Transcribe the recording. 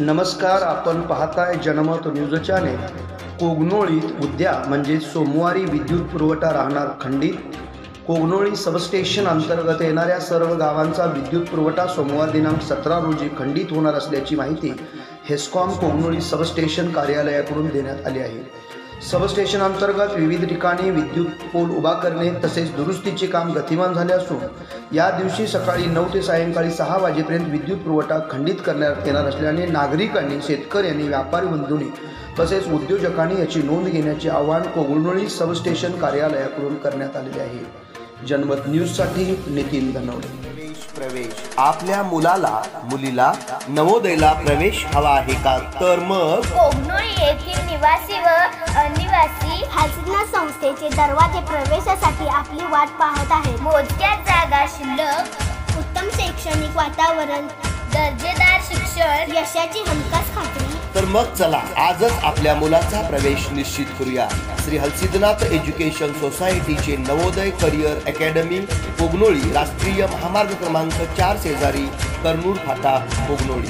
नमस्कार, आपण पाहताय जनमत न्यूज चॅनेल। कोगनोळीत उद्या म्हणजे सोमवारी विद्युत पुरवठा राहणार खंडित। कोगनोळी सबस्टेशन अंतर्गत येणाऱ्या सर्व गावांचा विद्युत पुरवठा सोमवार दिनांक 17 रोजी खंडित होणार असल्याची माहिती हेस्कॉम कोगनोळी सबस्टेशन कार्यालयाकडून देण्यात आली आहे। सबस्टेशन अंतर्गत विविध ठिकाणी विद्युत पोल उभा करणे तसेच दुरुस्तीचे काम गतिमान झाले असून या दिवशी सकाळी 9 ते सायंकाळी 6 वाजेपर्यंत विद्युत पुरवठा खंडित करण्यात येणार असल्याने नागरिकांनी, शेतकऱ्यांनी, व्यापारी बंधूंनी तसेच उद्योजकांनी याची नोंद घेण्याचे आवाहन कोगनोळी सबस्टेशन कार्यालयाकडून करण्यात आले आहे। जनमत न्यूजसाठी नितीन धनवडे। प्रवेश आपल्या मुलाला मुलीला नवोदयला प्रवेश हवा आहे का? तर मग कोगनोळी येथील निवासी व अनिवासी हलसिद्नाथ संस्थेचे दरवाजे प्रवेशासाठी आपली वाट पाहत आहेत। मोजक्या जागा शिल्लक, उत्तम शैक्षणिक वातावरण, दर्जेदार शिक्षण, यशाची हमखास खात्री। तर मग चला आजच आपल्या मुलाचा प्रवेश निश्चित करूया। श्री हलसिद्नाथ एज्युकेशन सोसायटीचे नवोदय करिअर अकॅडमी कोगनोळी, राष्ट्रीय महामार्ग क्रमांक 4 शेजारी, कर्नूल फाटा, कोगनोळी।